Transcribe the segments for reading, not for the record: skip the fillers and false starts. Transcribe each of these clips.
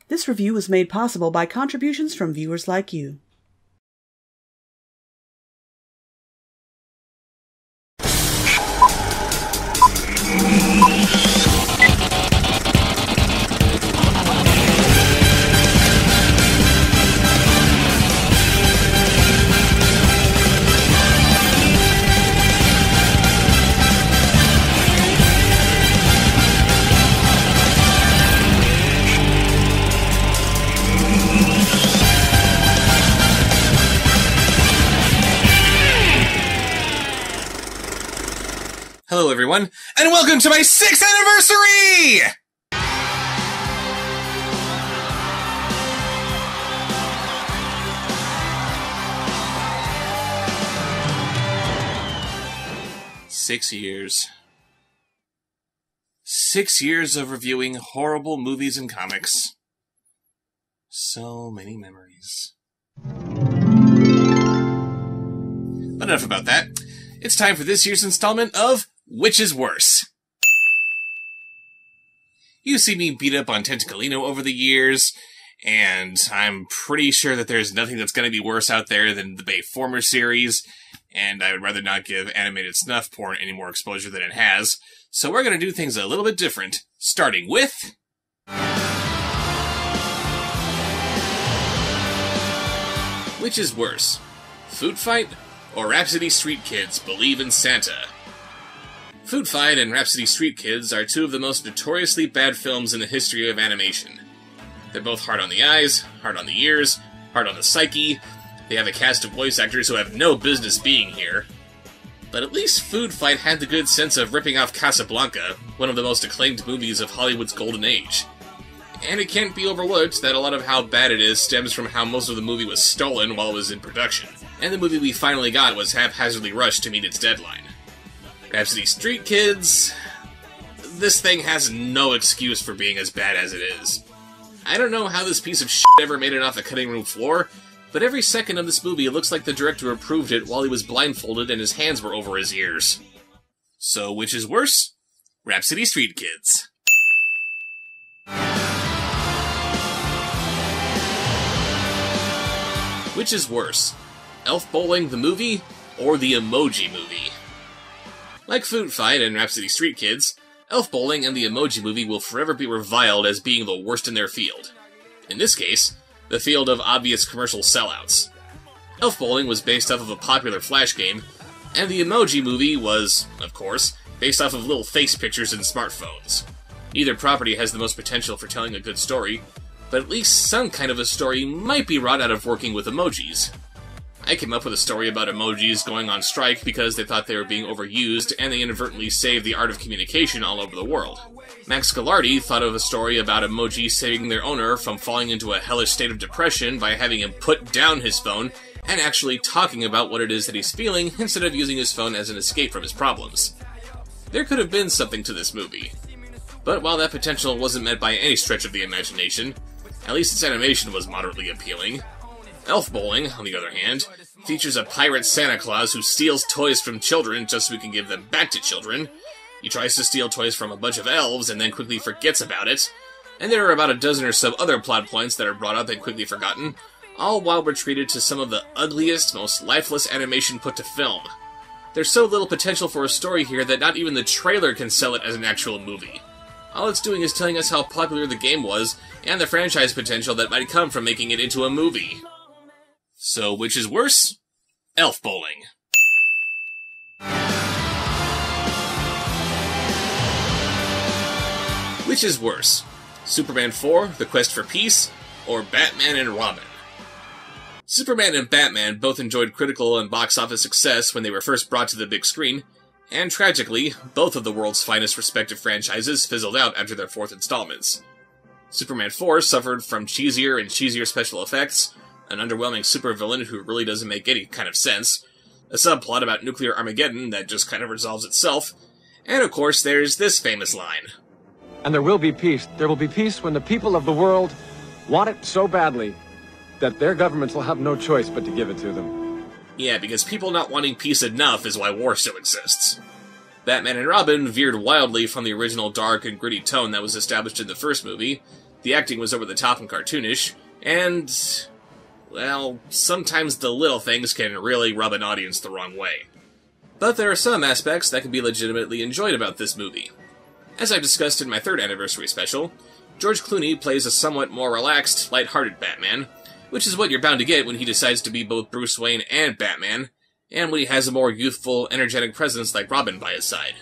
This review was made possible by contributions from viewers like you. Hello everyone, and welcome to my 6th anniversary! Six years. 6 years of reviewing horrible movies and comics. So many memories. But enough about that. It's time for this year's installment of Which is Worse? You've seen me beat up on Tentacolino over the years, and I'm pretty sure that there's nothing that's going to be worse out there than the Bayformer series, and I would rather not give animated snuff porn any more exposure than it has, so we're going to do things a little bit different, starting with... Which is worse? Food Fight or Rhapsody Street Kids Believe in Santa? Food Fight and Rhapsody Street Kids are two of the most notoriously bad films in the history of animation. They're both hard on the eyes, hard on the ears, hard on the psyche. They have a cast of voice actors who have no business being here. But at least Food Fight had the good sense of ripping off Casablanca, one of the most acclaimed movies of Hollywood's golden age. And it can't be overlooked that a lot of how bad it is stems from how most of the movie was stolen while it was in production, and the movie we finally got was haphazardly rushed to meet its deadline. Rhapsody Street Kids... this thing has no excuse for being as bad as it is. I don't know how this piece of shit ever made it off the cutting room floor, but every second of this movie it looks like the director approved it while he was blindfolded and his hands were over his ears. So which is worse? Rhapsody Street Kids. Which is worse? Elf Bowling the movie, or the Emoji Movie? Like Food Fight and Rhapsody Street Kids, Elf Bowling and the Emoji Movie will forever be reviled as being the worst in their field. In this case, the field of obvious commercial sellouts. Elf Bowling was based off of a popular Flash game, and the Emoji Movie was, of course, based off of little face pictures in smartphones. Neither property has the most potential for telling a good story, but at least some kind of a story might be wrought out of working with emojis. I came up with a story about emojis going on strike because they thought they were being overused, and they inadvertently saved the art of communication all over the world. Max Galardi thought of a story about emojis saving their owner from falling into a hellish state of depression by having him put down his phone and actually talking about what it is that he's feeling instead of using his phone as an escape from his problems. There could have been something to this movie. But while that potential wasn't met by any stretch of the imagination, at least its animation was moderately appealing. Elf Bowling, on the other hand, features a pirate Santa Claus who steals toys from children just so he can give them back to children. He tries to steal toys from a bunch of elves and then quickly forgets about it. And there are about a dozen or so other plot points that are brought up and quickly forgotten, all while we're treated to some of the ugliest, most lifeless animation put to film. There's so little potential for a story here that not even the trailer can sell it as an actual movie. All it's doing is telling us how popular the game was, and the franchise potential that might come from making it into a movie. So, which is worse? Elf Bowling. Which is worse? Superman 4, The Quest for Peace, or Batman and Robin? Superman and Batman both enjoyed critical and box office success when they were first brought to the big screen, and tragically, both of the world's finest respective franchises fizzled out after their fourth installments. Superman 4 suffered from cheesier and cheesier special effects, an underwhelming supervillain who really doesn't make any kind of sense, a subplot about nuclear Armageddon that just kind of resolves itself, and of course there's this famous line. And there will be peace. There will be peace when the people of the world want it so badly that their governments will have no choice but to give it to them. Yeah, because people not wanting peace enough is why war still exists. Batman and Robin veered wildly from the original dark and gritty tone that was established in the first movie, The acting was over the top and cartoonish, and, well, sometimes the little things can really rub an audience the wrong way. But there are some aspects that can be legitimately enjoyed about this movie. As I discussed in my 3rd anniversary special, George Clooney plays a somewhat more relaxed, lighthearted Batman, which is what you're bound to get when he decides to be both Bruce Wayne and Batman, and when he has a more youthful, energetic presence like Robin by his side.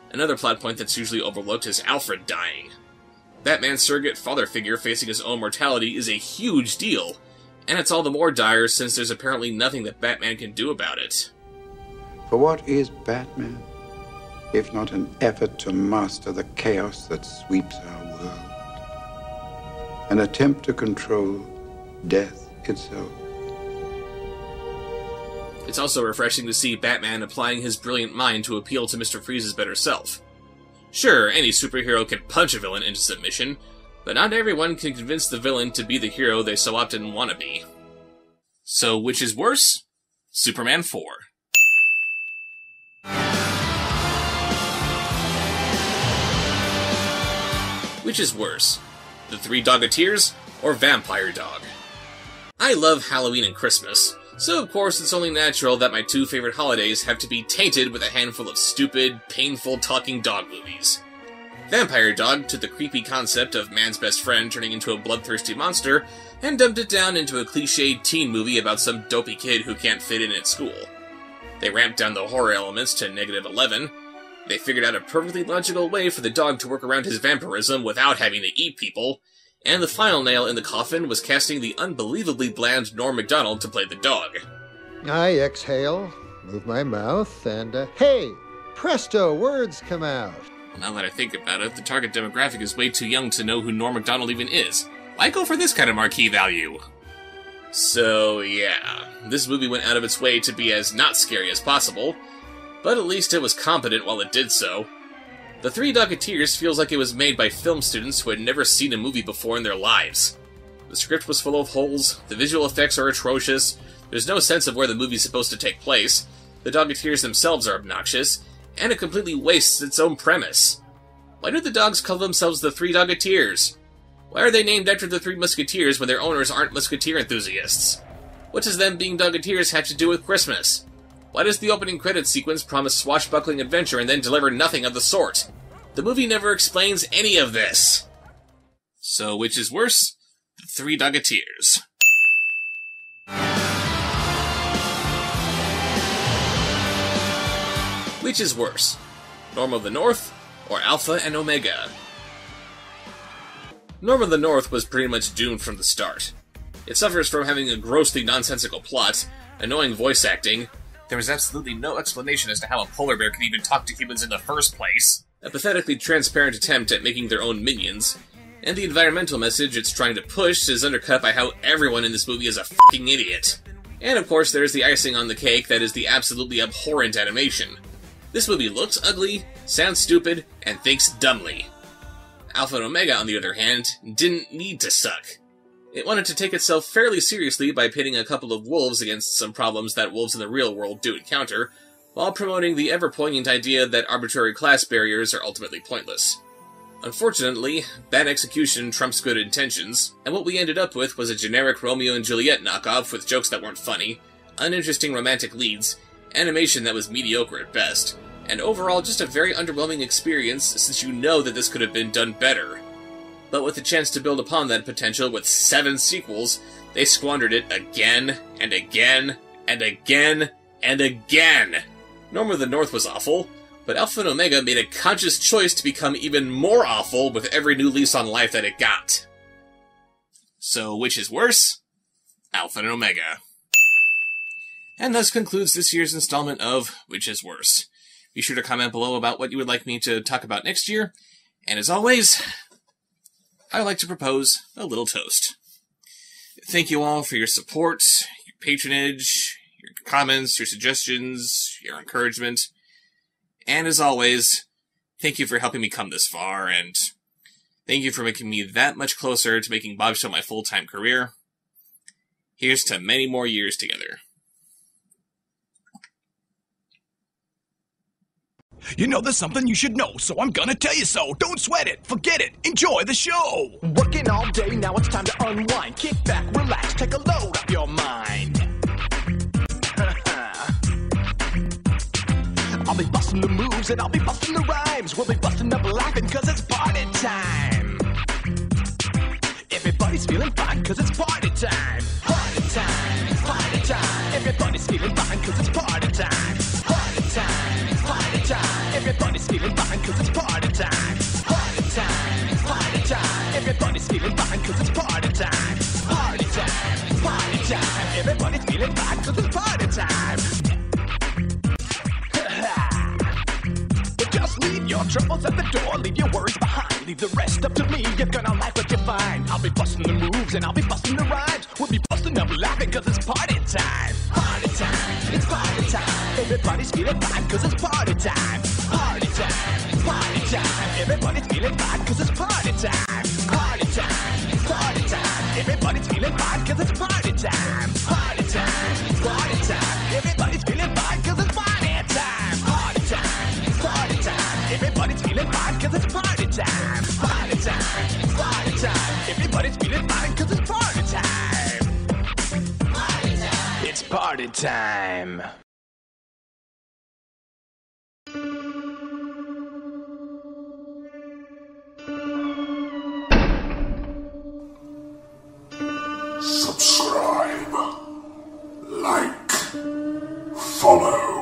Another plot point that's usually overlooked is Alfred dying. Batman's surrogate father figure facing his own mortality is a huge deal, and it's all the more dire since there's apparently nothing that Batman can do about it. For what is Batman, if not an effort to master the chaos that sweeps our world? An attempt to control death itself. It's also refreshing to see Batman applying his brilliant mind to appeal to Mr. Freeze's better self. Sure, any superhero can punch a villain into submission, but not everyone can convince the villain to be the hero they so often want to be. So, which is worse? Superman 4. Which is worse? The Three Doggeteers or Vampire Dog? I love Halloween and Christmas, so of course it's only natural that my 2 favorite holidays have to be tainted with a handful of stupid, painful talking dog movies. Vampire Dog took the creepy concept of man's best friend turning into a bloodthirsty monster and dumped it down into a cliched teen movie about some dopey kid who can't fit in at school. They ramped down the horror elements to -11, they figured out a perfectly logical way for the dog to work around his vampirism without having to eat people, and the final nail in the coffin was casting the unbelievably bland Norm Macdonald to play the dog. I exhale, move my mouth, and hey, presto, words come out. Well, now that I think about it, the target demographic is way too young to know who Norm Macdonald even is. Why go for this kind of marquee value? So, yeah, this movie went out of its way to be as not scary as possible, but at least it was competent while it did so. The Three Doggeteers feels like it was made by film students who had never seen a movie before in their lives. The script was full of holes, the visual effects are atrocious, there's no sense of where the movie's supposed to take place, the Doggeteers themselves are obnoxious, and it completely wastes its own premise. Why do the dogs call themselves the Three Doggeteers? Why are they named after the Three Musketeers when their owners aren't musketeer enthusiasts? What does them being Doggeteers have to do with Christmas? Why does the opening credits sequence promise swashbuckling adventure and then deliver nothing of the sort? The movie never explains any of this. So, which is worse? The Three Doggeteers. Which is worse? Norm of the North or Alpha and Omega? Norm of the North was pretty much doomed from the start. It suffers from having a grossly nonsensical plot, annoying voice acting, there was absolutely no explanation as to how a polar bear could even talk to humans in the first place, a pathetically transparent attempt at making their own minions, and the environmental message it's trying to push is undercut by how everyone in this movie is a f***ing idiot. And of course there's the icing on the cake that is the absolutely abhorrent animation. This movie looks ugly, sounds stupid, and thinks dumbly. Alpha and Omega, on the other hand, didn't need to suck. It wanted to take itself fairly seriously by pitting a couple of wolves against some problems that wolves in the real world do encounter, while promoting the ever-poignant idea that arbitrary class barriers are ultimately pointless. Unfortunately, bad execution trumps good intentions, and what we ended up with was a generic Romeo and Juliet knockoff with jokes that weren't funny, uninteresting romantic leads, animation that was mediocre at best, and overall just a very underwhelming experience since you know that this could have been done better. But with the chance to build upon that potential with 7 sequels, they squandered it again, and again, and again, and again! Norm of the North was awful, but Alpha and Omega made a conscious choice to become even more awful with every new lease on life that it got. So, which is worse? Alpha and Omega. And thus concludes this year's installment of Which is Worse. Be sure to comment below about what you would like me to talk about next year, and as always, I would like to propose a little toast. Thank you all for your support, your patronage, your comments, your suggestions, your encouragement, and as always, thank you for helping me come this far, and thank you for making me that much closer to making Bobsheaux my full-time career. Here's to many more years together. You know there's something you should know, so I'm gonna tell you so. Don't sweat it, forget it, enjoy the show. Working all day, now it's time to unwind. Kick back, relax, take a load off your mind. I'll be busting the moves and I'll be busting the rhymes. We'll be busting up laughing cause it's party time. Everybody's feeling fine cause it's party time. Party time, party time. Everybody's feeling fine cause it's party time. Party time, party time. Everybody's feeling fine cause it's party time. Party time, party time. Everybody's feeling fine cause it's party time. Party time, party time. Everybody's feeling fine cause it's party time. Just leave your troubles at the door, leave your worries behind, leave the rest up to me, you're gonna like what you find. I'll be busting the moves and I'll be busting the rhymes, we'll be busting up laughing cause it's party time. Party time, it's party time, everybody's feeling fine cause it's party time. Party time, party time, everybody's feeling fine cause it's party time. Party time, party time, everybody's feeling fine cause it's party time. Party time, party time, everybody's feeling fine cause it's party time. Party time, party time, everybody's feeling fine cause it's party time. Party time, party time, everybody's feeling fine cause it's party time. Party time. It's party time. Subscribe, like, follow.